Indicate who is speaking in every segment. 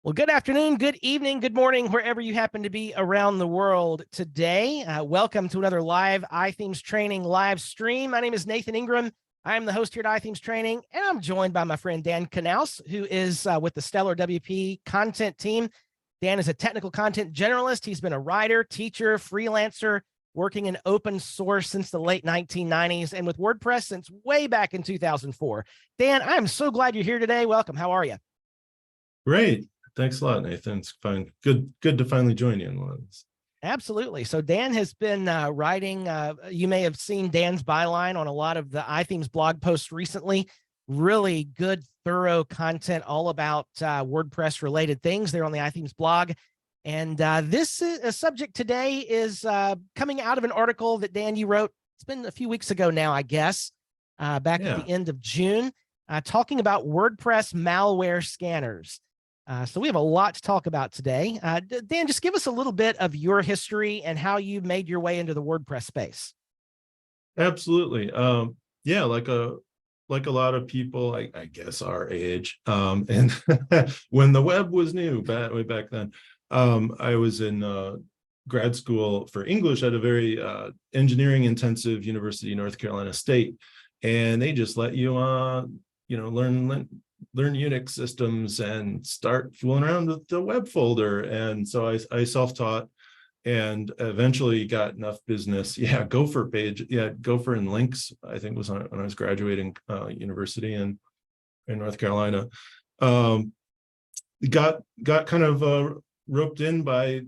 Speaker 1: Well, good afternoon, good evening, good morning, wherever you happen to be around the world today. Welcome to another live iThemes Training live stream. My name is Nathan Ingram. I'm the host here at iThemes Training, and I'm joined by my friend Dan Knauss, who is with the StellarWP content team. Dan is a technical content generalist. He's been a writer, teacher, freelancer, working in open source since the late 1990s, and with WordPress since way back in 2004. Dan, I'm so glad you're here today. Welcome. How are you?
Speaker 2: Great. Thanks a lot, Nathan. It's fine. Good to finally join you in one of these.
Speaker 1: Absolutely. So Dan has been writing, you may have seen Dan's byline on a lot of the iThemes blog posts recently. Really good, thorough content all about WordPress related things there on the iThemes blog. And this subject today is coming out of an article that Dan, you wrote. It's been a few weeks ago now, I guess, back at the end of June, talking about WordPress malware scanners. So we have a lot to talk about today. Dan, just give us a little bit of your history and how you made your way into the WordPress space.
Speaker 2: Absolutely. Yeah, like a lot of people, I guess our age, and when the web was new, way back then, I was in grad school for English at a very engineering intensive University of North Carolina State, and they just let you learn Unix systems and start fooling around with the web folder. And so I self-taught and eventually got enough business. Yeah, Gopher page. Yeah, Gopher and Links, I think was when I was graduating university in North Carolina. Got kind of roped in by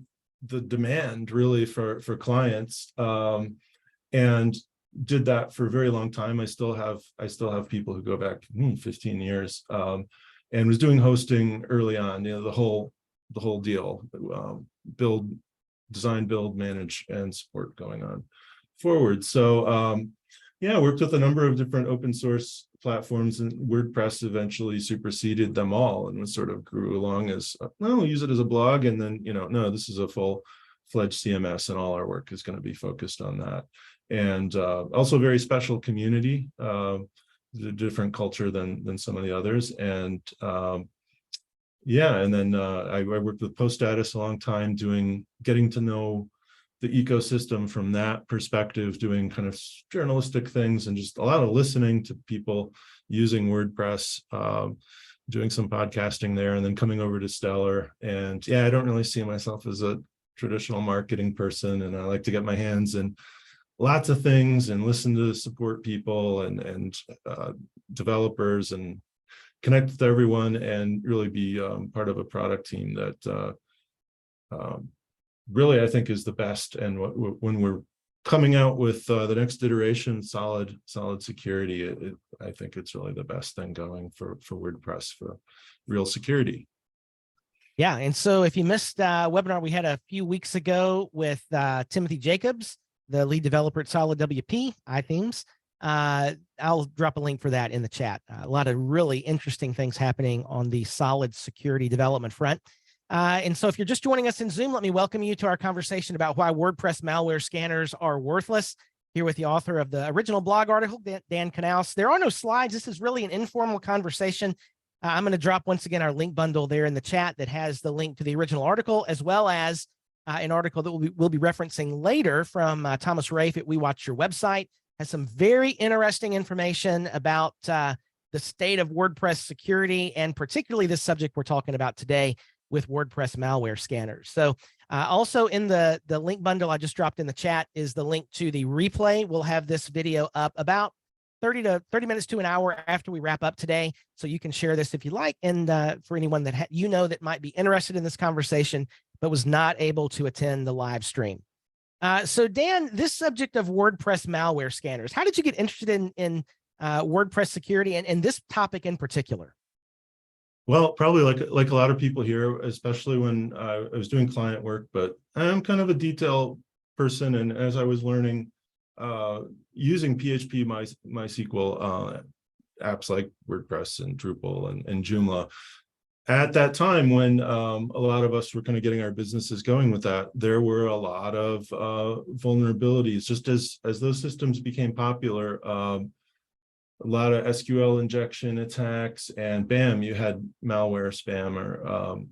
Speaker 2: the demand really for clients, and did that for a very long time. I still have people who go back 15 years, and was doing hosting early on, the whole deal, design, build, manage, and support going on forward. So yeah, worked with a number of different open source platforms, and WordPress eventually superseded them all and sort of grew along as, we'll use it as a blog, and then, no, this is a full-fledged CMS, and all our work is going to be focused on that. And also a very special community, a different culture than some of the others. And yeah, and then I worked with PostStatus a long time, getting to know the ecosystem from that perspective, doing kind of journalistic things and just a lot of listening to people using WordPress, doing some podcasting there, and then coming over to Stellar. And yeah, I don't really see myself as a traditional marketing person, and I like to get my hands in lots of things and listen to support people and developers and connect with everyone, and really be part of a product team that really I think is the best. And when we're coming out with the next iteration, solid security, I think it's really the best thing going for WordPress for real security.
Speaker 1: Yeah, and so if you missed a webinar we had a few weeks ago with Timothy Jacobs, the lead developer at SolidWP, iThemes, I'll drop a link for that in the chat. A lot of really interesting things happening on the solid security development front. And so if you're just joining us in Zoom, let me welcome you to our conversation about why WordPress malware scanners are worthless. Here with the author of the original blog article, Dan Knauss. There are no slides. This is really an informal conversation. I'm going to drop once again our link bundle there in the chat that has the link to the original article, as well as an article that we'll be referencing later from Thomas Rafe at We Watch Your Website. Has some very interesting information about the state of WordPress security, and particularly this subject we're talking about today with WordPress malware scanners. So also in the link bundle I just dropped in the chat is the link to the replay. We'll have this video up about 30 minutes to an hour after we wrap up today. So you can share this if you like. And for anyone that that might be interested in this conversation, but was not able to attend the live stream. So Dan, this subject of WordPress malware scanners, how did you get interested in WordPress security and this topic in particular?
Speaker 2: Well, probably like a lot of people here, especially when I was doing client work, but I'm kind of a detail person. And as I was learning using PHP, MySQL apps like WordPress and Drupal and Joomla, at that time when a lot of us were kind of getting our businesses going with that, there were a lot of vulnerabilities. Just as those systems became popular, a lot of SQL injection attacks, and bam, you had malware, spam, or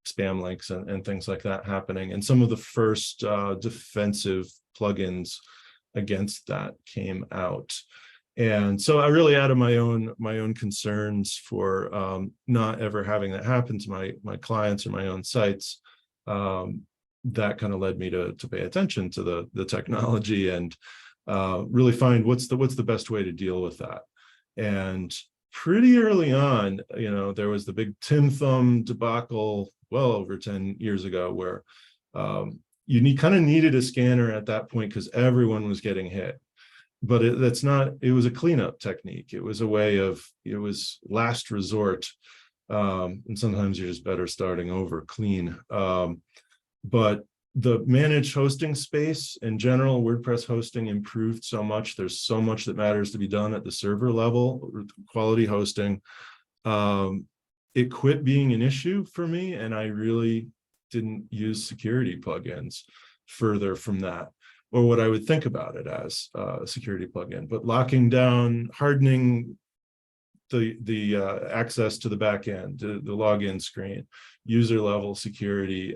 Speaker 2: spam links and things like that happening. And some of the first defensive plugins against that came out. And so I really, out of my own concerns for not ever having that happen to my clients or my own sites, that kind of led me to pay attention to the technology and really find what's the best way to deal with that. And pretty early on, there was the big Tim Thumb debacle well over 10 years ago, where you kind of needed a scanner at that point because everyone was getting hit. But it was a cleanup technique. It was a way of, it was last resort. And sometimes you're just better starting over clean. But the managed hosting space in general, WordPress hosting improved so much. There's so much that matters to be done at the server level, quality hosting. It quit being an issue for me, and I really didn't use security plugins further from that, or what I would think about it as a security plugin. But locking down, hardening the access to the back end, the login screen, user level security,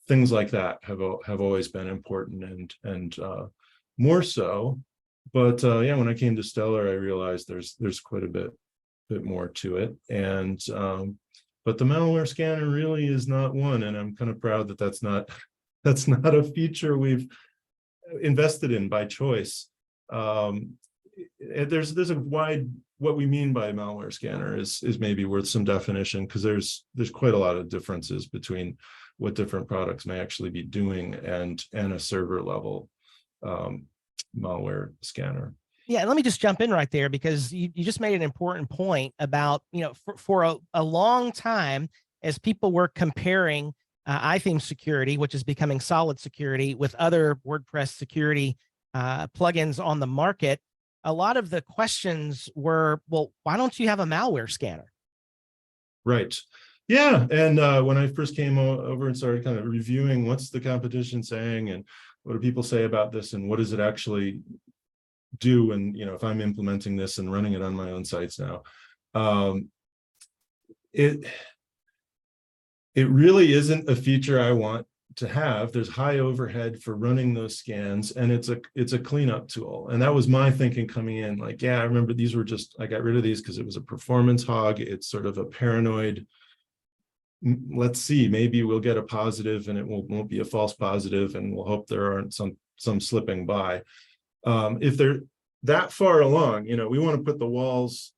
Speaker 2: things like that have always been important and more so. But yeah, when I came to Stellar, I realized there's quite a bit more to it. And but the malware scanner really is not one, and I'm kind of proud that that's not a feature we've invested in by choice. There's a wide, what we mean by malware scanner is maybe worth some definition, because there's quite a lot of differences between what different products may actually be doing and a server level malware scanner.
Speaker 1: Yeah, let me just jump in right there, because you just made an important point about, for a long time, as people were comparing iTheme security, which is becoming solid security, with other WordPress security plugins on the market, a lot of the questions were, well, why don't you have a malware scanner?
Speaker 2: Right. Yeah. And when I first came over and started kind of reviewing what's the competition saying and what do people say about this and what does it actually do, and if I'm implementing this and running it on my own sites now, it really isn't a feature I want to have. There's high overhead for running those scans, and it's a cleanup tool. And that was my thinking coming in. Like, yeah, I remember I got rid of these because it was a performance hog. It's sort of a paranoid, let's see, maybe we'll get a positive and it won't be a false positive, and we'll hope there aren't some slipping by. If they're that far along, we want to put the walls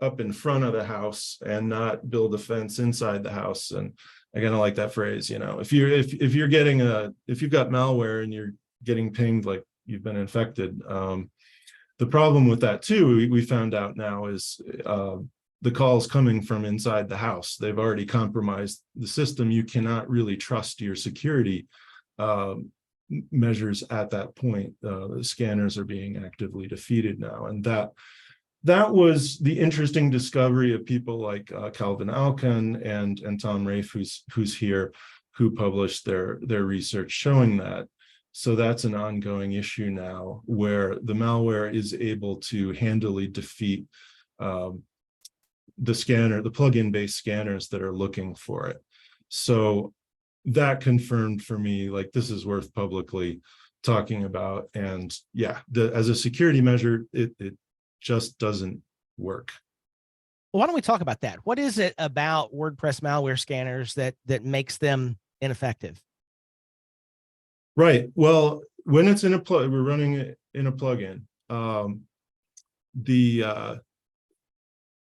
Speaker 2: up in front of the house and not build a fence inside the house. And I kind of like that phrase, if you've got malware and you're getting pinged like you've been infected, the problem with that too, we found out now, is the calls coming from inside the house. They've already compromised the system. You cannot really trust your security measures at that point. The scanners are being actively defeated now, and that was the interesting discovery of people like Calvin Alkan and Tom Rafe, who's here, who published their research showing that. So that's an ongoing issue now, where the malware is able to handily defeat the plugin-based scanners that are looking for it. So that confirmed for me, like, this is worth publicly talking about. And yeah, as a security measure, it just doesn't work.
Speaker 1: Well, why don't we talk about that? What is it about WordPress malware scanners that makes them ineffective?
Speaker 2: Right. Well, when it's we're running it in a plugin.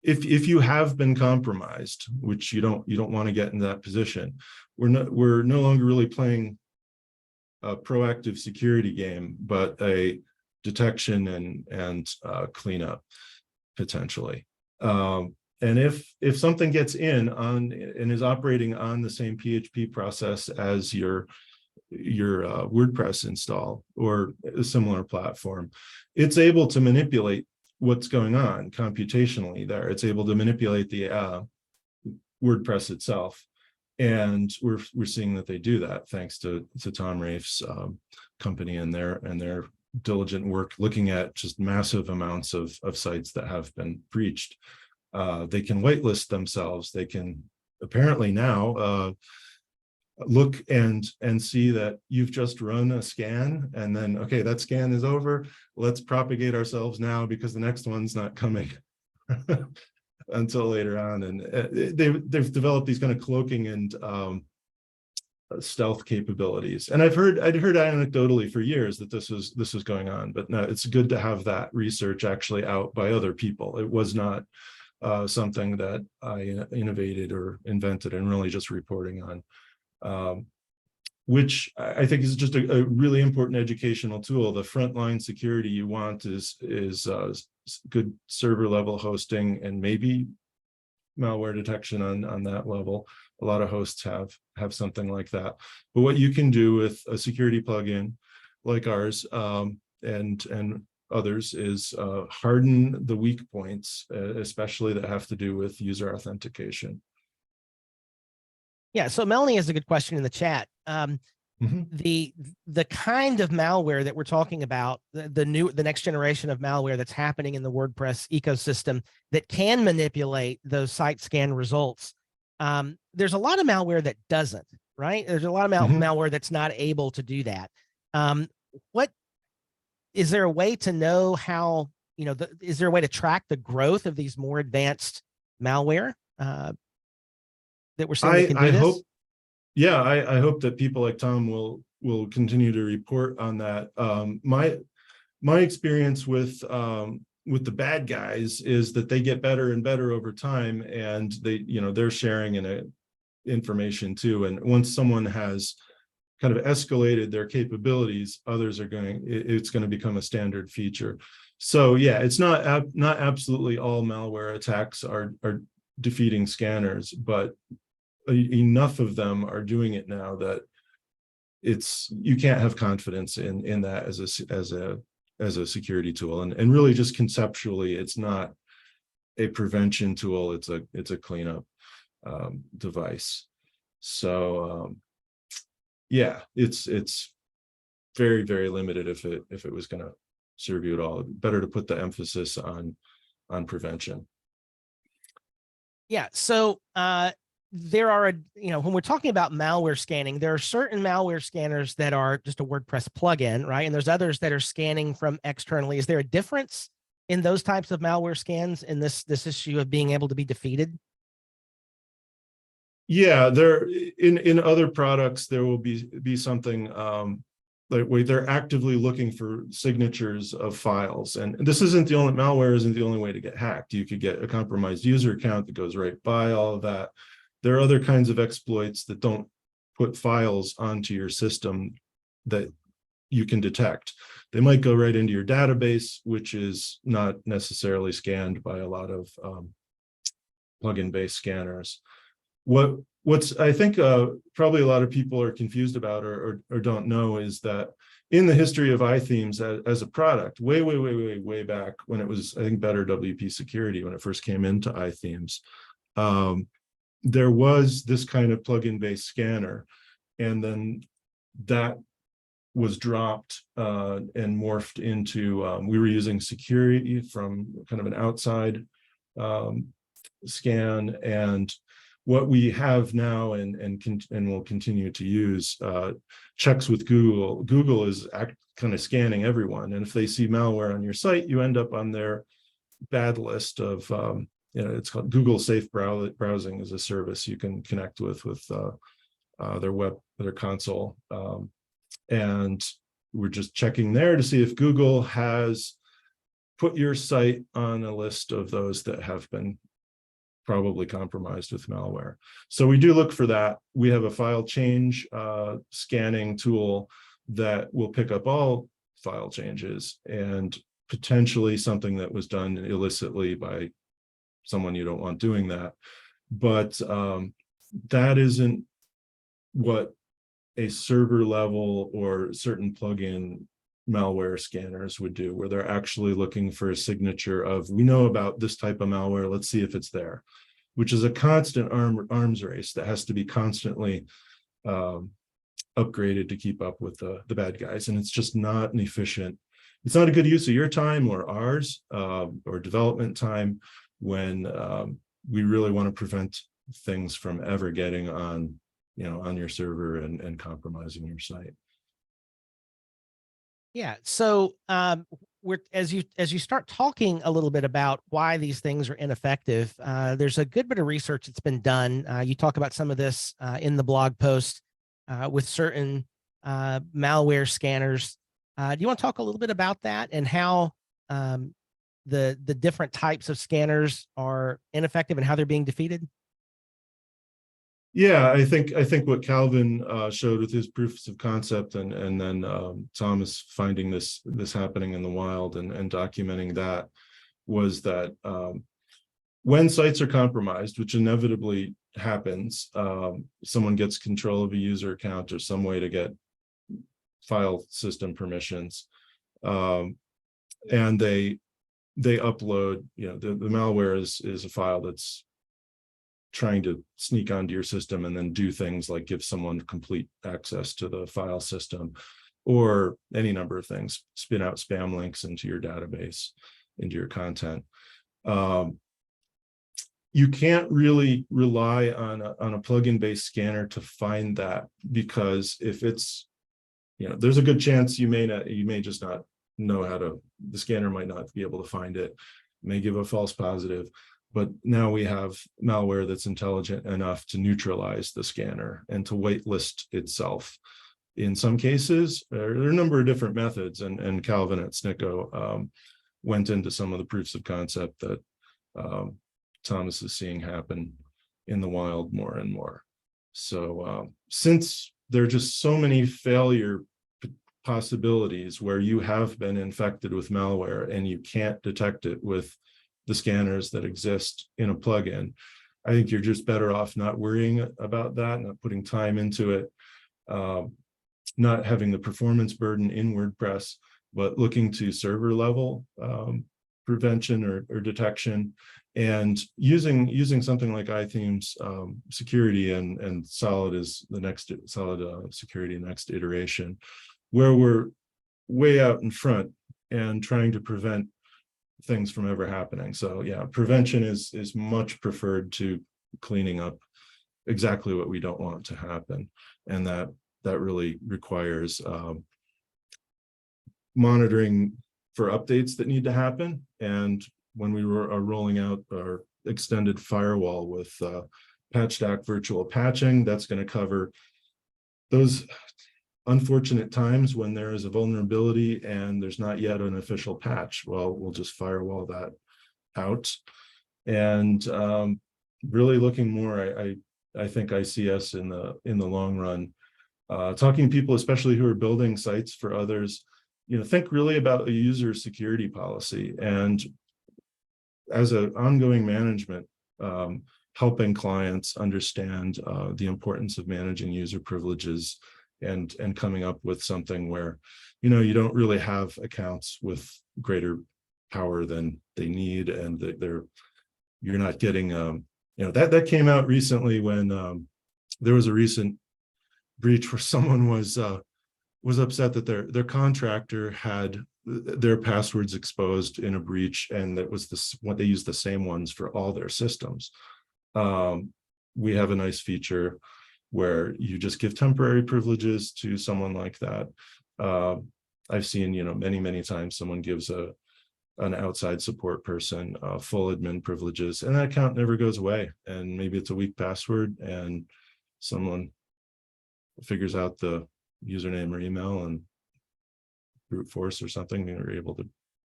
Speaker 2: If you have been compromised, which you don't want to get in that position, we're no longer really playing a proactive security game, but a detection and cleanup potentially. And if something gets in on and is operating on the same PHP process as your WordPress install or a similar platform, it's able to manipulate what's going on computationally there. It's able to manipulate the WordPress itself. And we're seeing that they do that thanks to Tom Rafe's company and their diligent work looking at just massive amounts of sites that have been breached. They can whitelist themselves. They can apparently now look and see that you've just run a scan, and then, okay, that scan is over. Let's propagate ourselves now because the next one's not coming until later on. And they've developed these kind of cloaking and stealth capabilities. And I'd heard anecdotally for years that this was going on, but no, it's good to have that research actually out by other people. It was not something that I innovated or invented and really just reporting on, which I think is just a really important educational tool. The frontline security you want is good server level hosting and maybe malware detection on that level. A lot of hosts have something like that. But what you can do with a security plugin like ours and others is harden the weak points, especially that have to do with user authentication.
Speaker 1: Yeah, so Melanie has a good question in the chat. The kind of malware that we're talking about, the next generation of malware that's happening in the WordPress ecosystem that can manipulate those site scan results. There's a lot of malware that doesn't, right? There's a lot of malware that's not able to do that. What is there a way to know how, is there a way to track the growth of these more advanced malware that we're seeing that can do this?
Speaker 2: Hope, yeah, I hope that people like Tom will continue to report on that. My experience with the bad guys is that they get better and better over time, and they're sharing information too. And once someone has kind of escalated their capabilities, others are it's going to become a standard feature. So yeah, it's not absolutely all malware attacks are defeating scanners, but enough of them are doing it now that you can't have confidence in that as a security tool. And really just conceptually, it's not a prevention tool, it's a cleanup device. So yeah, it's very, very limited if it was going to serve you at all. Better to put the emphasis on prevention.
Speaker 1: Yeah, so there are, when we're talking about malware scanning, there are certain malware scanners that are just a WordPress plugin, right? And there's others that are scanning from externally. Is there a difference in those types of malware scans in this issue of being able to be defeated?
Speaker 2: Yeah, in other products, there will be something like where they're actively looking for signatures of files. And this isn't the only, malware isn't the only way to get hacked. You could get a compromised user account that goes right by all of that. There are other kinds of exploits that don't put files onto your system that you can detect. They might go right into your database, which is not necessarily scanned by a lot of plugin-based scanners. What's I think probably a lot of people are confused about or don't know is that in the history of iThemes as a product, way back when it was, I think, Better WP Security, when it first came into iThemes, there was this kind of plugin-based scanner, and then that was dropped and morphed into, we were using security from kind of an outside scan, and what we have now and will continue to use checks with Google. Google is kind of scanning everyone, and if they see malware on your site, you end up on their bad list of it's called Google Safe Browsing is a service you can connect with their console, and we're just checking there to see if Google has put your site on a list of those that have been probably compromised with malware. So we do look for that. We have a file change scanning tool that will pick up all file changes, and potentially something that was done illicitly by someone you don't want doing that. But that isn't what a server level or certain plugin malware scanners would do, where they're actually looking for a signature of, we know about this type of malware, let's see if it's there, which is a constant arms race that has to be constantly upgraded to keep up with the bad guys. And it's just not an efficient, it's not a good use of your time or ours or development time when we really want to prevent things from ever getting on, on your server and compromising your site.
Speaker 1: Yeah. So as you start talking a little bit about why these things are ineffective, there's a good bit of research that's been done. You talk about some of this in the blog post with certain malware scanners. Do you want to talk a little bit about that and how the different types of scanners are ineffective and how they're being defeated?
Speaker 2: Yeah, I think what Calvin showed with his proofs of concept, and then Thomas finding this happening in the wild and documenting that, was that when sites are compromised, which inevitably happens, someone gets control of a user account or some way to get file system permissions, and they upload, the malware is a file that's trying to sneak onto your system and then do things like give someone complete access to the file system, or any number of things, spin out spam links into your database, into your content. You can't really rely on a plugin based scanner to find that, because if it's, there's a good chance you may just not know the scanner might not be able to find it, may give a false positive. But now we have malware that's intelligent enough to neutralize the scanner and to whitelist itself. In some cases, there are a number of different methods, and Calvin at SNCO went into some of the proofs of concept that Thomas is seeing happen in the wild more and more. So since there are just so many failure possibilities where you have been infected with malware and you can't detect it with the scanners that exist in a plugin, I think you're just better off not worrying about that, not putting time into it, not having the performance burden in WordPress, but looking to server level prevention or detection, and using something like iThemes security and Solid is the next Solid security next iteration, where we're way out in front and trying to prevent things from ever happening. So yeah, prevention is much preferred to cleaning up exactly what we don't want to happen, and that really requires monitoring for updates that need to happen. And when we are rolling out our extended firewall with patch stack virtual patching, that's going to cover those unfortunate times when there is a vulnerability and there's not yet an official patch. Well, we'll just firewall that out. And really looking more, I think I see us in the long run, talking to people, especially who are building sites for others, think really about a user security policy, and as an ongoing management, helping clients understand the importance of managing user privileges, and coming up with something where, you don't really have accounts with greater power than they need, and that you're not getting, that came out recently when there was a recent breach where someone was upset that their contractor had their passwords exposed in a breach, and that was what they used the same ones for all their systems. We have a nice feature where you just give temporary privileges to someone like that. I've seen, many times someone gives an outside support person full admin privileges, and that account never goes away. And maybe it's a weak password, and someone figures out the username or email and brute force or something, and they're able to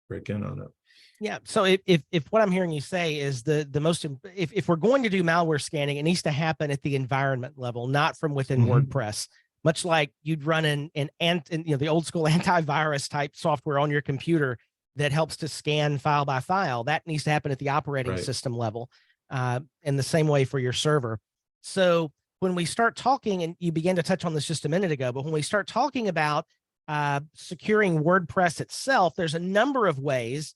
Speaker 2: break in on it.
Speaker 1: Yeah. So if what I'm hearing you say is the most, if we're going to do malware scanning, it needs to happen at the environment level, not from within WordPress. Much like you'd run the old school antivirus type software on your computer that helps to scan file by file, that needs to happen at the operating system level, in the same way for your server. So when we start talking, and you began to touch on this just a minute ago, but when we start talking about securing WordPress itself, there's a number of ways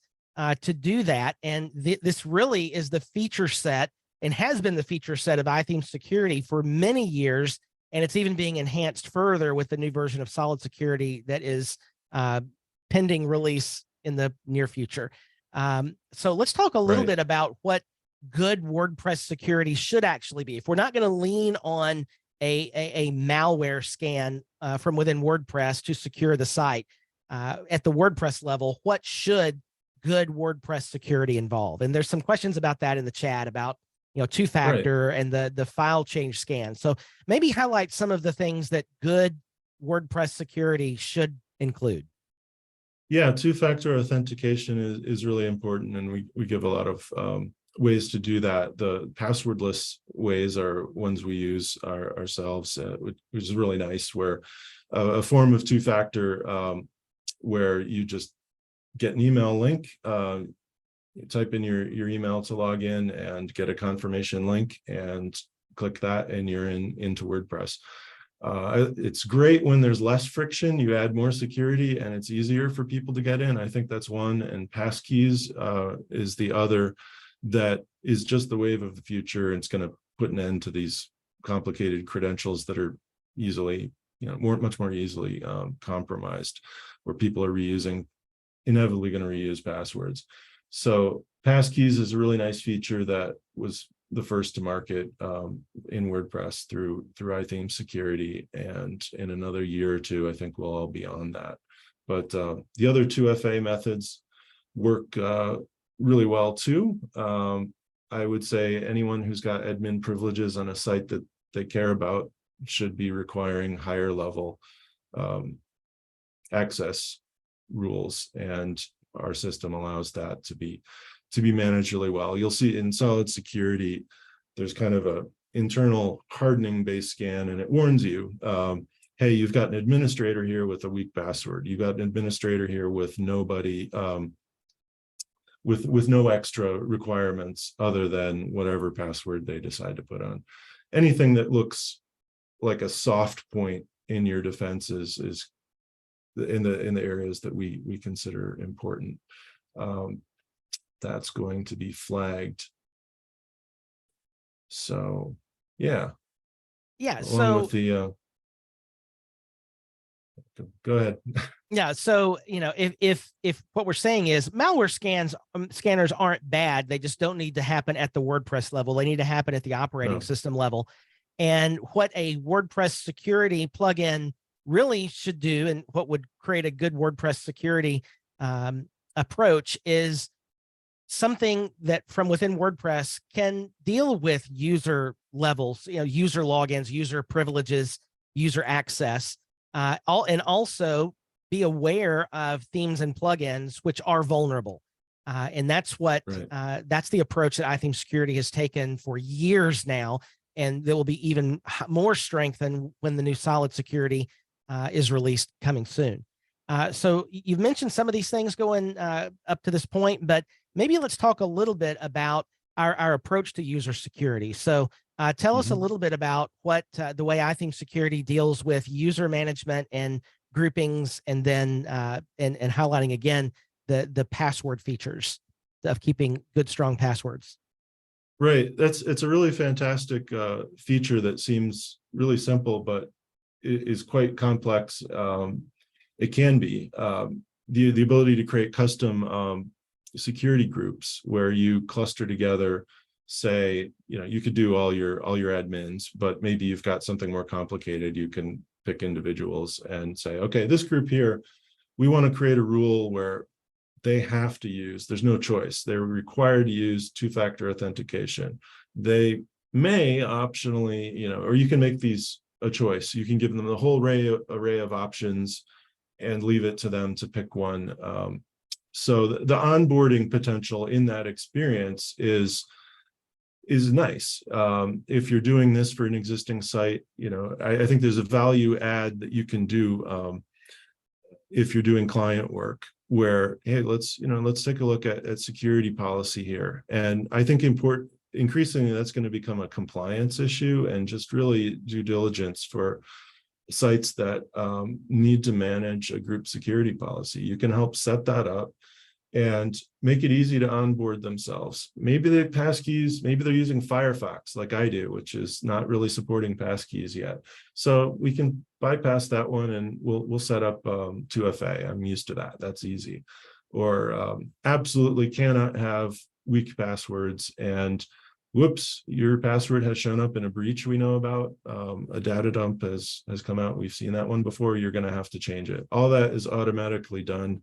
Speaker 1: to do that. And this really is the feature set, and has been the feature set of iThemes security for many years. And it's even being enhanced further with the new version of Solid Security that is pending release in the near future. So let's talk a little bit about what good WordPress security should actually be. If we're not going to lean on a malware scan from within WordPress to secure the site at the WordPress level, what should good WordPress security involve? And there's some questions about that in the chat about, two-factor and the file change scan. So maybe highlight some of the things that good WordPress security should include.
Speaker 2: Yeah, two-factor authentication is really important, and we give a lot of ways to do that. The passwordless ways are ones we use ourselves, which is really nice, where a form of two-factor where you just get an email link, you type in your email to log in and get a confirmation link and click that, and you're into WordPress. It's great when there's less friction, you add more security and it's easier for people to get in. I think that's one, and passkeys is the other. That is just the wave of the future, and it's going to put an end to these complicated credentials that are easily, much more easily compromised, where people are inevitably going to reuse passwords. So passkeys is a really nice feature that was the first to market in WordPress through iTheme security, and in another year or two, I think we'll all be on that. But the other 2FA methods work really well too. I would say anyone who's got admin privileges on a site that they care about should be requiring higher level access rules, and our system allows that to be managed really well. You'll see in solid security, there's kind of a internal hardening base scan, and it warns you, hey, you've got an administrator here with a weak password. You've got an administrator here with nobody, with no extra requirements other than whatever password they decide to put on. Anything that looks like a soft point in your defenses is in the areas that we consider important. That's going to be flagged. So yeah.
Speaker 1: So
Speaker 2: with the go ahead.
Speaker 1: Yeah. So, if what we're saying is malware scanners aren't bad, they just don't need to happen at the WordPress level. They need to happen at the operating system level. And what a WordPress security plugin really should do, and what would create a good WordPress security approach, is something that from within WordPress can deal with user levels, user logins, user privileges, user access, and also be aware of themes and plugins which are vulnerable. And that's what that's the approach that iTheme Security has taken for years now, and there will be even more strengthened when the new Solid Security is released coming soon. So you've mentioned some of these things going up to this point, but maybe let's talk a little bit about our approach to user security. So tell us a little bit about what the way iTheme Security deals with user management and groupings, and then and highlighting again the password features of keeping good, strong passwords.
Speaker 2: Right. It's a really fantastic feature that seems really simple, but it is quite complex. It can be the ability to create custom security groups where you cluster together. Say, you could do all your admins, but maybe you've got something more complicated. You can pick individuals and say, okay, this group here, we want to create a rule where they have to use, there's no choice, they're required to use two-factor authentication. They may optionally, or you can make these a choice. You can give them the whole array of options and leave it to them to pick one. So the onboarding potential in that experience is nice. If you're doing this for an existing site, I think there's a value add that you can do if you're doing client work, where, hey, let's take a look at security policy here. And I think increasingly that's going to become a compliance issue, and just really due diligence for sites that need to manage a group security policy. You can help set that up and make it easy to onboard themselves. Maybe they have passkeys, maybe they're using Firefox like I do, which is not really supporting passkeys yet. So we can bypass that one, and we'll set up 2FA. I'm used to that. That's easy. Or absolutely cannot have weak passwords, and whoops, your password has shown up in a breach we know about. A data dump has come out. We've seen that one before. You're going to have to change it. All that is automatically done.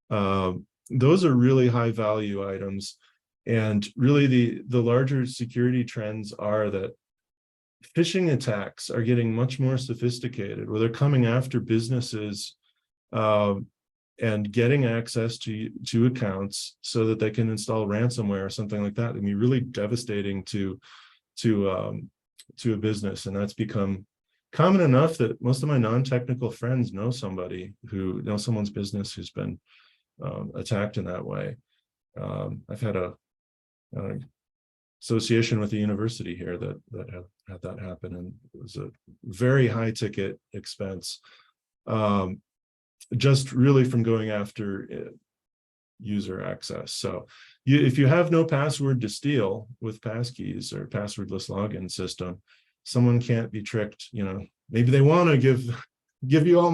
Speaker 2: Those are really high value items. And really the larger security trends are that phishing attacks are getting much more sophisticated, where they're coming after businesses and getting access to accounts so that they can install ransomware or something like that. I mean, really devastating to a business. And that's become common enough that most of my non-technical friends know somebody who knows someone's business who's been attacked in that way. I've had a association with the university here that had that happen, and it was a very high ticket expense, just really from going after user access. So if you have no password to steal with passkeys or passwordless login system, someone can't be tricked. You know, maybe they want to give you all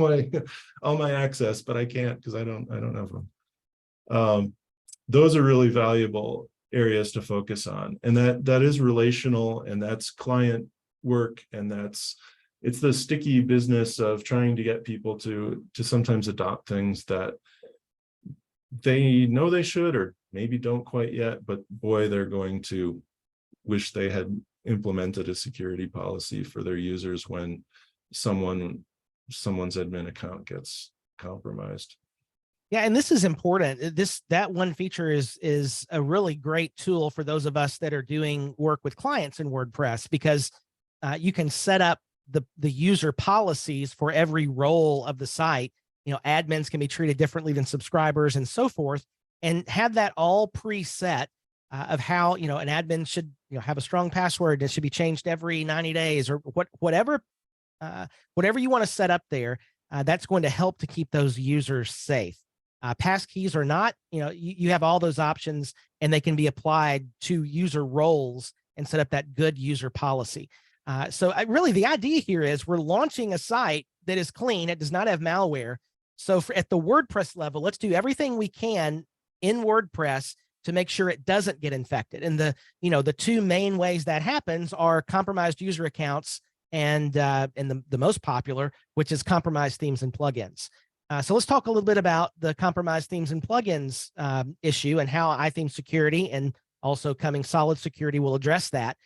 Speaker 2: my access, but I can't because I don't have them. Those are really valuable areas to focus on, and that is relational, and that's client work, and it's the sticky business of trying to get people to sometimes adopt things that they know they should or maybe don't quite yet, but boy, they're going to wish they had implemented a security policy for their users when someone's admin account gets compromised.
Speaker 1: Yeah, and this is important. That one feature is a really great tool for those of us that are doing work with clients in WordPress, because you can set up the user policies for every role of the site. You know, admins can be treated differently than subscribers and so forth, and have that all preset of how, you know, an admin should, you know, have a strong password that should be changed every 90 days or whatever you want to set up there. That's going to help to keep those users safe. Passkeys are not, you know, you have all those options, and they can be applied to user roles and set up that good user policy. So really the idea here is we're launching a site that is clean. It does not have malware. So at the WordPress level, let's do everything we can in WordPress to make sure it doesn't get infected. And the two main ways that happens are compromised user accounts and the most popular, which is compromised themes and plugins. So let's talk a little bit about the compromised themes and plugins issue, and how iTheme Security and also coming Solid Security will address that.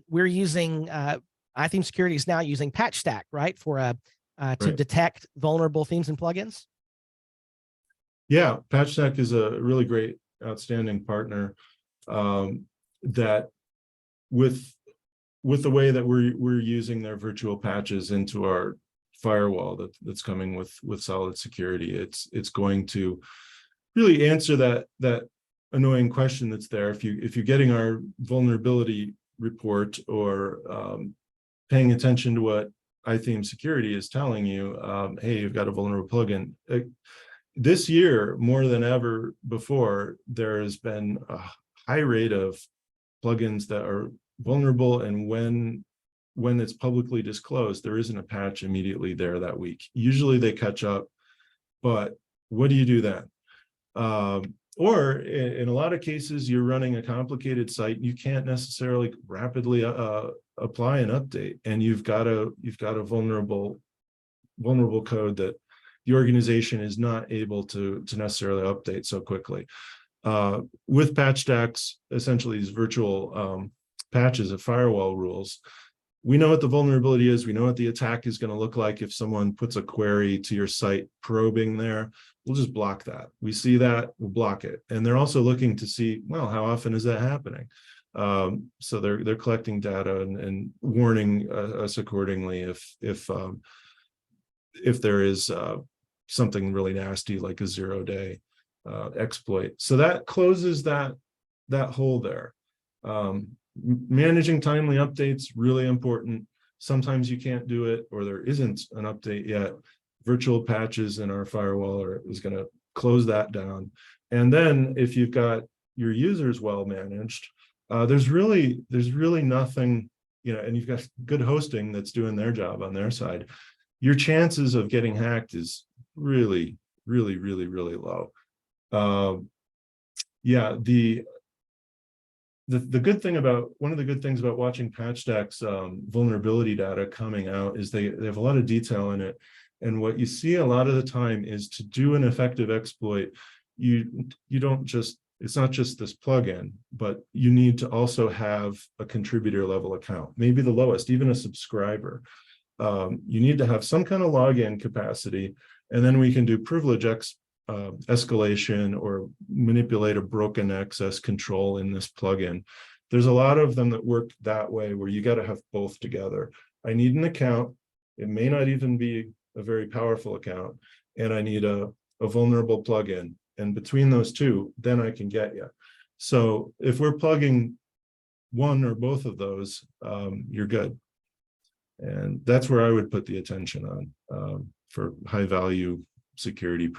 Speaker 1: We're using iTheme Security is now using PatchStack, right, for to detect vulnerable themes and plugins.
Speaker 2: Yeah, PatchStack is a really great, outstanding partner that with the way that we're using their virtual patches into our firewall that's coming with Solid Security, it's going to really answer that annoying question that's there. If you're getting our vulnerability report or paying attention to what iTheme Security is telling you, hey, you've got a vulnerable plugin. This year, more than ever before, there has been a high rate of plugins that are vulnerable, and when it's publicly disclosed, there isn't a patch immediately there that week. Usually they catch up, but what do you do then? Or in a lot of cases, you're running a complicated site. You can't necessarily rapidly apply an update, and you've got a vulnerable code that the organization is not able to necessarily update so quickly. With PatchStack's, essentially these virtual patches of firewall rules, we know what the vulnerability is. We know what the attack is going to look like if someone puts a query to your site probing there. We'll just block that. We see that, we'll block it. And they're also looking to see, well, how often is that happening? So they're collecting data and warning us accordingly if there is something really nasty like a 0-day exploit. So that closes that hole there. Managing timely updates, really important. Sometimes you can't do it, or there isn't an update yet. Virtual patches in our firewall is going to close that down. And then if you've got your users well managed, there's really nothing, you know, and you've got good hosting that's doing their job on their side, your chances of getting hacked is really, really, really, really low. Yeah, the good thing about, one of the good things about watching PatchStack's vulnerability data coming out is they have a lot of detail in it. And what you see a lot of the time is, to do an effective exploit, you don't just, it's not just this plugin, but you need to also have a contributor level account, maybe the lowest, even a subscriber. You need to have some kind of login capacity, and then we can do privilege escalation or manipulate a broken access control in this plugin. There's a lot of them that work that way, where you got to have both together. I need an account. It may not even be a very powerful account, and I need a vulnerable plugin. And between those two, then I can get you. So if we're plugging one or both of those, you're good. And that's where I would put the attention on for high value security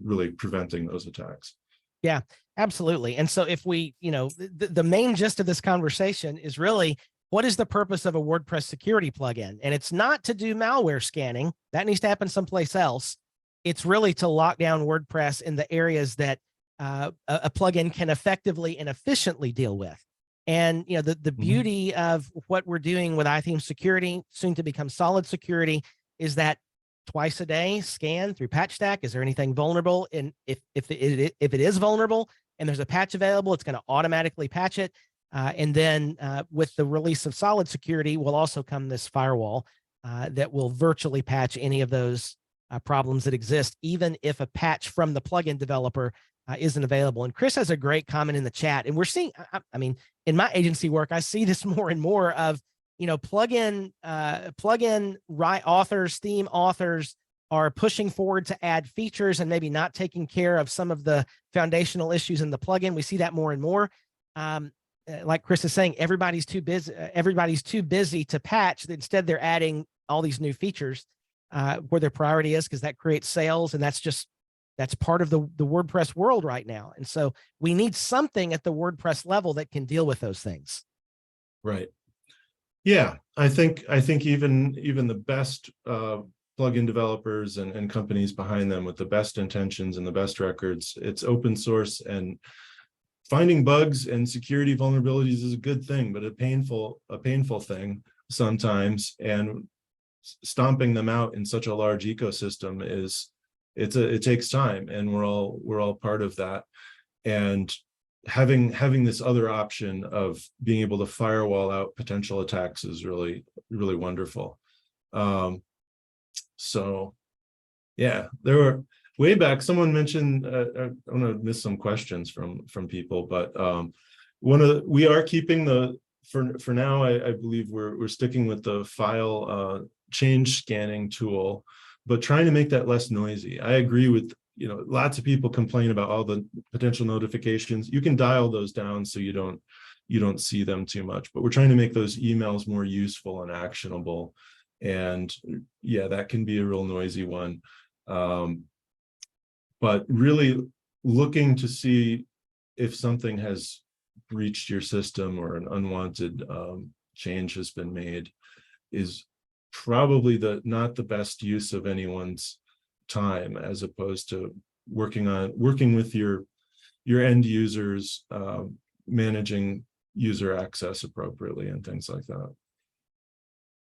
Speaker 2: really preventing those attacks.
Speaker 1: Yeah, absolutely. And so if we, the main gist of this conversation is really, what is the purpose of a WordPress security plugin? And it's not to do malware scanning. That needs to happen someplace else. It's really to lock down WordPress in the areas that a plugin can effectively and efficiently deal with. And the beauty of what we're doing with iThemes Security, soon to become Solid Security, is that twice a day scan through PatchStack. Is there anything vulnerable? And if it is vulnerable and there's a patch available, it's going to automatically patch it. And then with the release of Solid Security will also come this firewall that will virtually patch any of those problems that exist, even if a patch from the plugin developer isn't available. And Chris has a great comment in the chat, and we're seeing, I mean, in my agency work, I see this more and more of, plugin authors, theme authors are pushing forward to add features and maybe not taking care of some of the foundational issues in the plugin. We see that more and more. Like Chris is saying, everybody's too busy to patch. Instead, they're adding all these new features where their priority is, because that creates sales, and that's part of the WordPress world right now. And so we need something at the WordPress level that can deal with those things.
Speaker 2: Right. Yeah, I think even the best plugin developers and companies behind them with the best intentions and the best records, it's open source, and finding bugs and security vulnerabilities is a good thing, but a painful thing sometimes. And stomping them out in such a large ecosystem it takes time, and we're all part of that. And having this other option of being able to firewall out potential attacks is really, really wonderful. So yeah, there were way back, someone mentioned, I'm gonna miss some questions from people, but we are keeping for now, I believe we're sticking with the file change scanning tool, but trying to make that less noisy. I agree with, lots of people complain about all the potential notifications. You can dial those down so you don't see them too much, but we're trying to make those emails more useful and actionable. And yeah, that can be a real noisy one. But really looking to see if something has breached your system or an unwanted change has been made is probably not the best use of anyone's time, as opposed to working with your end users, managing user access appropriately and things like that.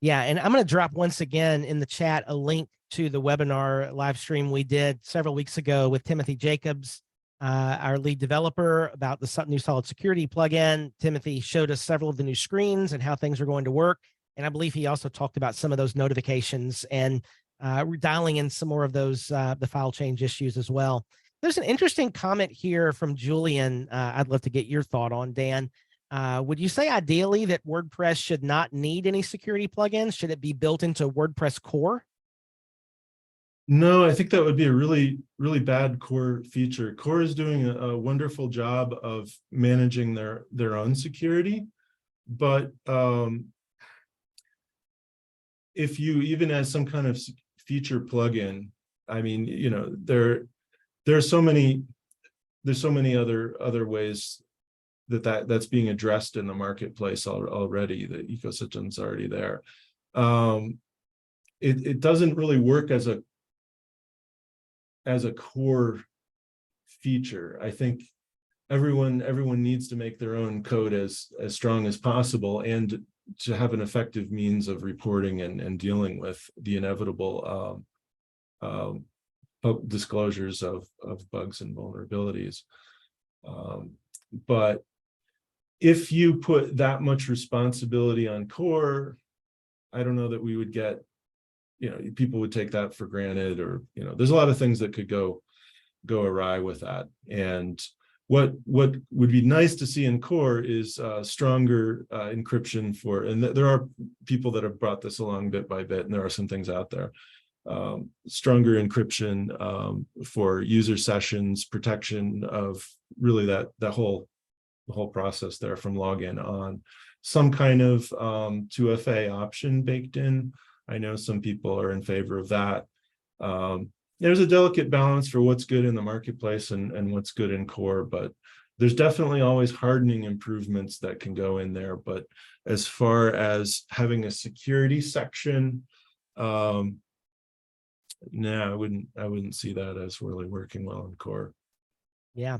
Speaker 1: Yeah, and I'm going to drop once again in the chat a link to the webinar live stream we did several weeks ago with Timothy Jacobs, our lead developer, about the new Solid Security plugin. Timothy showed us several of the new screens and how things are going to work. And I believe he also talked about some of those notifications and dialing in some more of those, the file change issues as well. There's an interesting comment here from Julian. I'd love to get your thought on, Dan. Would you say ideally that WordPress should not need any security plugins? Should it be built into WordPress core?
Speaker 2: No, I think that would be a really, really bad core feature. Core is doing a wonderful job of managing their own security, but if you even as some kind of feature plugin, I mean, there's so many other ways that's being addressed in the marketplace already. The ecosystem's already there. It doesn't really work as a core feature. I think everyone needs to make their own code as strong as possible, and to have an effective means of reporting and dealing with the inevitable disclosures of bugs and vulnerabilities. But if you put that much responsibility on core, I don't know that we would get, people would take that for granted, or, there's a lot of things that could go awry with that. And what would be nice to see in core is stronger encryption for, and there are people that have brought this along bit by bit, and there are some things out there. Stronger encryption for user sessions, protection of really the whole process there from login on. Some kind of 2FA option baked in. I know some people are in favor of that. There's a delicate balance for what's good in the marketplace and what's good in core, but there's definitely always hardening improvements that can go in there. But as far as having a security section, no, I wouldn't see that as really working well in core.
Speaker 1: Yeah.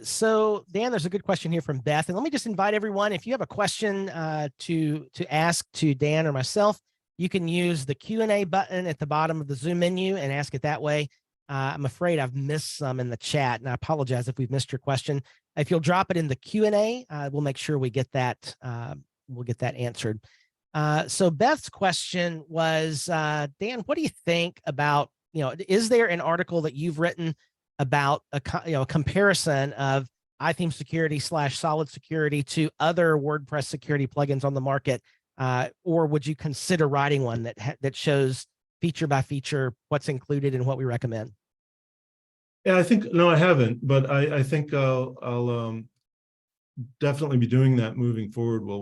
Speaker 1: So Dan, there's a good question here from Beth, and let me just invite everyone, if you have a question to ask to Dan or myself, you can use the Q&A button at the bottom of the Zoom menu and ask it that way. I'm afraid I've missed some in the chat, and I apologize if we've missed your question. If you'll drop it in the Q&A, we'll make sure we get that. We'll get that answered. So Beth's question was, Dan, what do you think about, is there an article that you've written about a comparison of iTheme Security / Solid Security to other WordPress security plugins on the market, or would you consider writing one that shows feature by feature what's included and what we recommend?
Speaker 2: Yeah, I think no, I haven't, but I think I'll definitely be doing that moving forward. We'll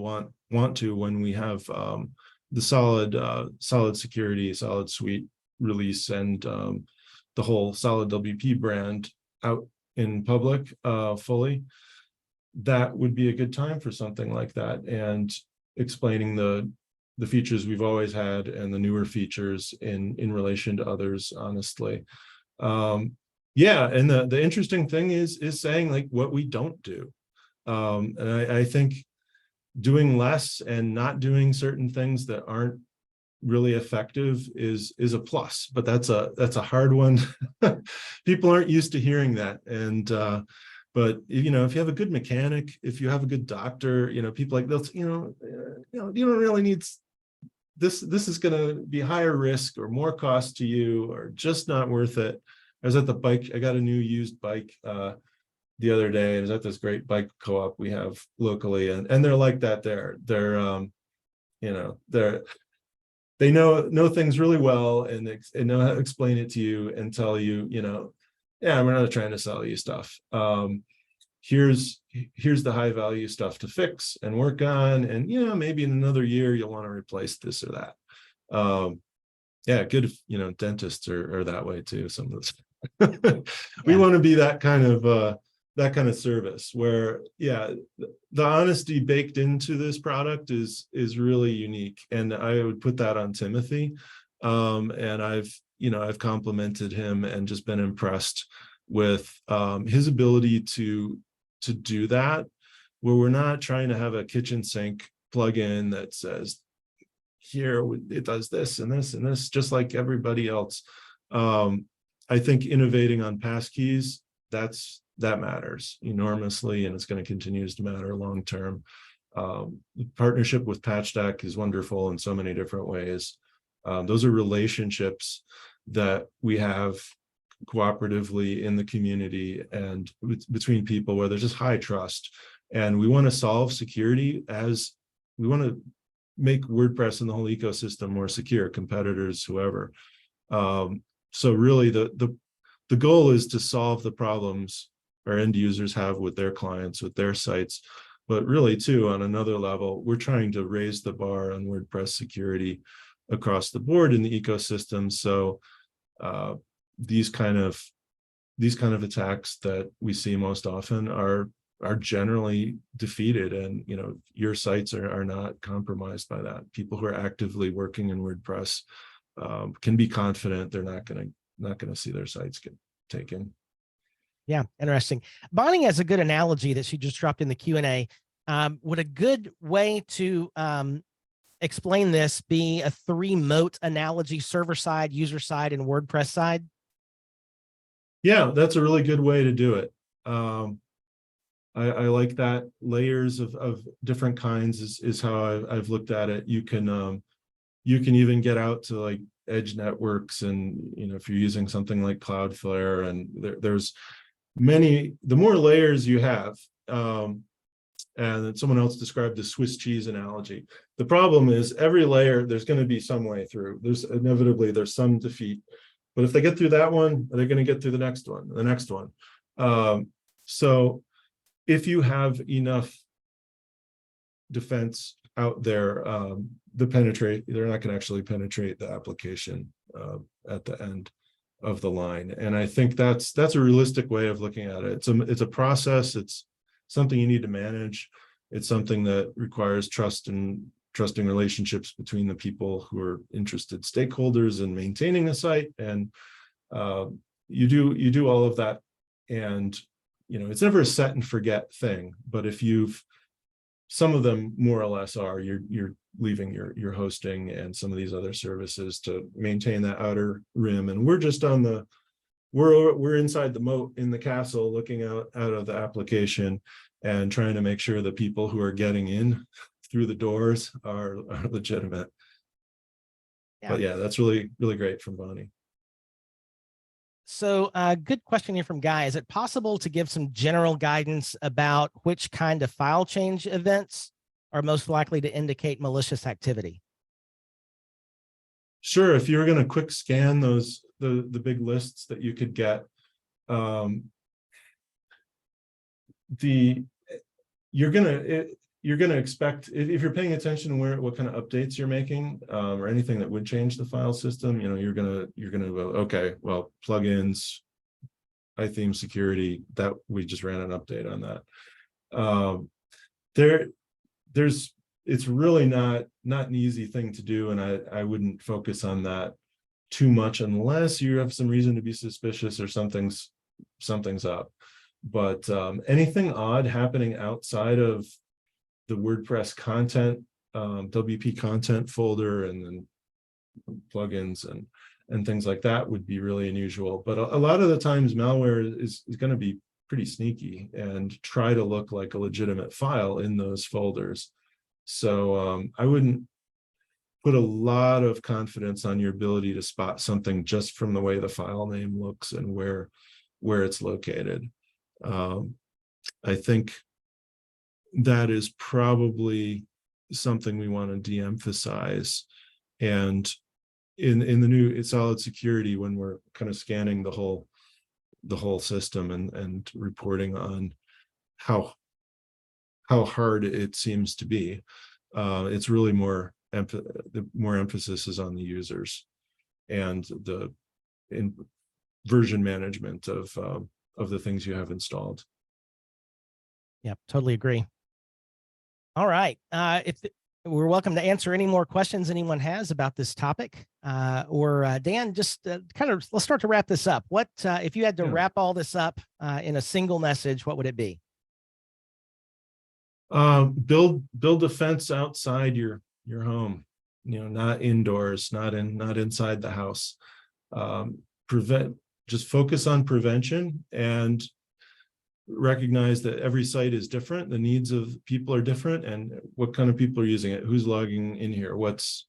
Speaker 2: want to when we have the solid security, solid suite release, and the whole StellarWP brand out in public fully. That would be a good time for something like that, and explaining the features we've always had and the newer features in relation to others, honestly. Yeah, and the interesting thing is saying like what we don't do. And I think doing less and not doing certain things that aren't really effective is a plus, but that's a hard one. People aren't used to hearing that. And but if you have a good mechanic, if you have a good doctor, people like those, you don't really need this is going to be higher risk or more cost to you, or just not worth it. I was at the bike, I got a new used bike the other day. I was at this great bike co-op we have locally, and they're like that. They know things really well, and they know how to explain it to you and tell you, yeah, we're not trying to sell you stuff. Here's the high value stuff to fix and work on, and maybe in another year you'll want to replace this or that. Yeah, good if dentists are that way too. Some of this we want to be that kind of service where, yeah, the honesty baked into this product is really unique, and I would put that on Timothy. And I've complimented him and just been impressed with his ability to do that, where we're not trying to have a kitchen sink plugin that says, here it does this and this and this, just like everybody else. I think innovating on passkeys, that matters enormously, and it's going to continue to matter long term. The partnership with PatchDeck is wonderful in so many different ways. Those are relationships that we have cooperatively in the community and between people where there's just high trust. And we want to solve security as we want to make WordPress and the whole ecosystem more secure, competitors, whoever. So really the goal is to solve the problems our end users have with their clients, with their sites. But really too, on another level, we're trying to raise the bar on WordPress security across the board in the ecosystem. So these kind of attacks that we see most often are generally defeated, and your sites are not compromised by that. People who are actively working in WordPress can be confident they're not going to see their sites get taken.
Speaker 1: Yeah, interesting. Bonnie has a good analogy that she just dropped in the Q&A. Would a good way to explain this be a 3-moat analogy: server side, user side, and WordPress side?
Speaker 2: Yeah, that's a really good way to do it. I like that. Layers of different kinds is how I've looked at it. You can even get out to like edge networks, and if you're using something like Cloudflare, and there's many, the more layers you have, and someone else described the Swiss cheese analogy. The problem is every layer, there's going to be some way through. There's some defeat, but if they get through that one, they're going to get through the next one, the next one. So if you have enough defense out there, they're not going to actually penetrate the application at the end of the line. And I think that's a realistic way of looking at it. It's a process. It's something you need to manage. It's something that requires trusting relationships between the people who are interested stakeholders in maintaining a site. And you do all of that. And it's never a set and forget thing. But if some of them more or less are, you're leaving your hosting and some of these other services to maintain that outer rim. And we're just we're inside the moat in the castle, looking out of the application and trying to make sure the people who are getting in through the doors are legitimate. Yeah. But yeah, that's really, really great from Bonnie.
Speaker 1: So good question here from Guy. Is it possible to give some general guidance about which kind of file change events are most likely to indicate malicious activity?
Speaker 2: Sure. If you were going to quick scan the big lists that you could get, you're gonna expect, if you're paying attention to what kind of updates you're making, or anything that would change the file system, you're gonna go, okay, well, plugins, iTheme security, that we just ran an update on that. It's really not an easy thing to do, and I wouldn't focus on that too much unless you have some reason to be suspicious or something's up. But anything odd happening outside of the WordPress content, WP content folder, and then plugins and things like that would be really unusual. But a lot of the times malware is going to be pretty sneaky and try to look like a legitimate file in those folders. So I wouldn't put a lot of confidence on your ability to spot something just from the way the file name looks and where it's located. I think that is probably something we want to de-emphasize. And in the new solid security, when we're kind of scanning the whole system and reporting on how hard it seems to be, it's really more emphasis is on the users and the version management of the things you have installed.
Speaker 1: Yeah, totally agree. All right. We're welcome to answer any more questions anyone has about this topic, or Dan, just kind of, let's start to wrap this up. What, if you had to wrap all this up in a single message, what would it be?
Speaker 2: Build a fence outside your home, not indoors, not inside the house. Just focus on prevention and recognize that every site is different. The needs of people are different, and what kind of people are using it, who's logging in here, what's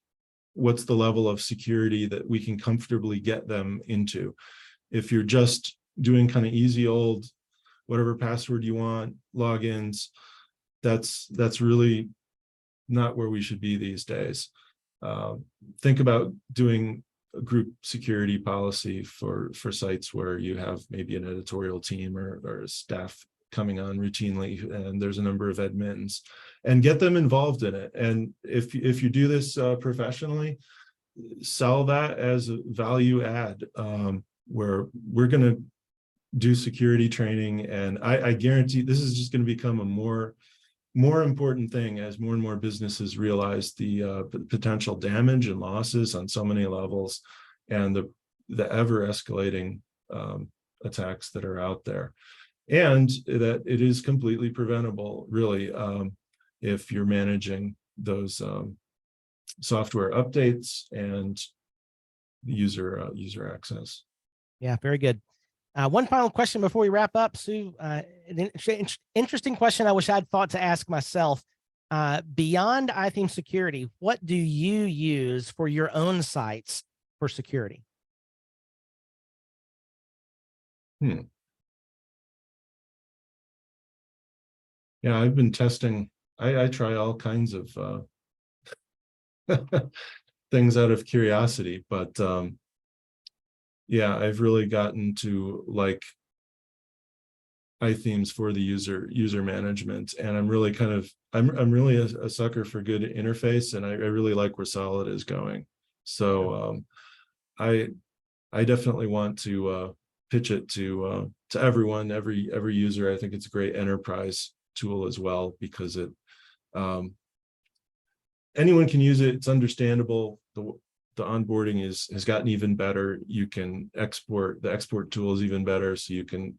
Speaker 2: the level of security that we can comfortably get them into. If you're just doing kind of easy old, whatever password you want, logins, that's really not where we should be these days. Think about doing a group security policy for sites where you have maybe an editorial team or a staff coming on routinely, and there's a number of admins, and get them involved in it. And if you do this professionally, sell that as a value add, where we're going to do security training, and I guarantee this is just going to become a more important thing as more and more businesses realize the potential damage and losses on so many levels, and the ever escalating attacks that are out there, and that it is completely preventable, really, if you're managing those software updates and user access.
Speaker 1: Yeah, very good. One final question before we wrap up, Sue. An interesting question I wish I'd thought to ask myself. Beyond iTheme security, what do you use for your own sites for security?
Speaker 2: Yeah, I've been testing. I try all kinds of things out of curiosity, but yeah, I've really gotten to like iThemes for the user management, and I'm really I'm really a sucker for good interface, and I really like where Solid is going. So I definitely want to pitch it to everyone, every user. I think it's a great enterprise tool as well, because it anyone can use it. It's understandable. The onboarding has gotten even better. You can export, the export tool is even better, so you can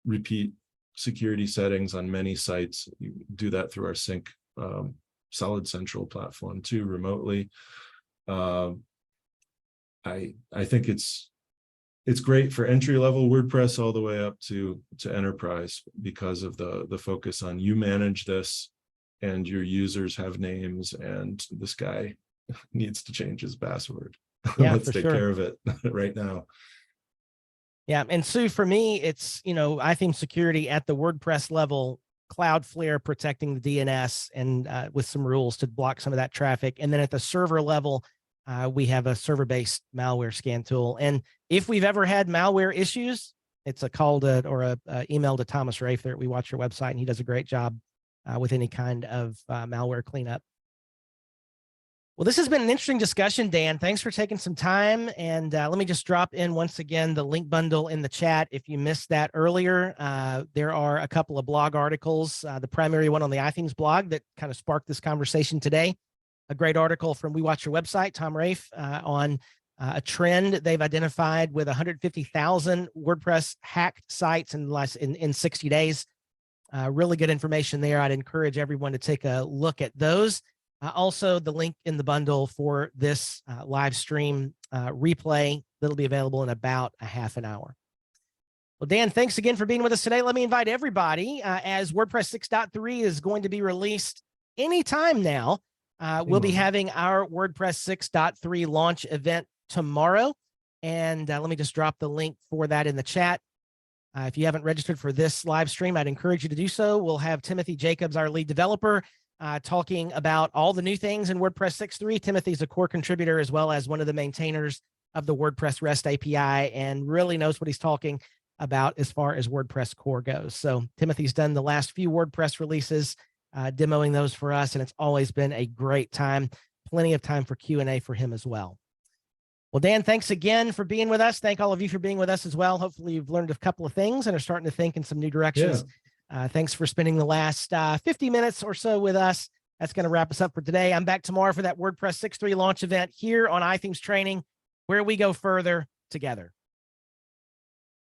Speaker 2: repeat security settings on many sites. You do that through our Sync Solid Central platform too, remotely. I think it's great for entry-level WordPress all the way up to enterprise, because of the focus on you manage this and your users have names, and this guy needs to change his password.
Speaker 1: Yeah,
Speaker 2: Let's
Speaker 1: for
Speaker 2: take
Speaker 1: sure.
Speaker 2: care of it right now.
Speaker 1: Yeah, and Sue, for me, it's, iTheme security at the WordPress level, Cloudflare protecting the DNS and with some rules to block some of that traffic. And then at the server level, we have a server-based malware scan tool. And if we've ever had malware issues, it's a call to or a email to Thomas Rafe there at We Watch Your Website, and he does a great job with any kind of malware cleanup. Well, this has been an interesting discussion, Dan. Thanks for taking some time. And let me just drop in once again the link bundle in the chat. If you missed that earlier, there are a couple of blog articles. The primary one on the iThemes blog that kind of sparked this conversation today. A great article from We Watch Your Website, Tom Rafe, on a trend they've identified with 150,000 WordPress hacked sites in 60 days. Really good information there. I'd encourage everyone to take a look at those. Also, the link in the bundle for this live stream replay that'll be available in about a half an hour. Well, Dan, thanks again for being with us today. Let me invite everybody, as WordPress 6.3 is going to be released anytime now. We'll be having our WordPress 6.3 launch event tomorrow. And let me just drop the link for that in the chat. If you haven't registered for this live stream, I'd encourage you to do so. We'll have Timothy Jacobs, our lead developer, talking about all the new things in WordPress 6.3. Timothy's a core contributor as well as one of the maintainers of the WordPress REST API, and really knows what he's talking about as far as WordPress core goes. So Timothy's done the last few WordPress releases, demoing those for us, and it's always been a great time. Plenty of time for Q&A for him as well. Well, Dan, thanks again for being with us. Thank all of you for being with us as well. Hopefully you've learned a couple of things and are starting to think in some new directions. Yeah. Thanks for spending the last 50 minutes or so with us. That's going to wrap us up for today. I'm back tomorrow for that WordPress 6.3 launch event here on iThemes Training, where we go further together.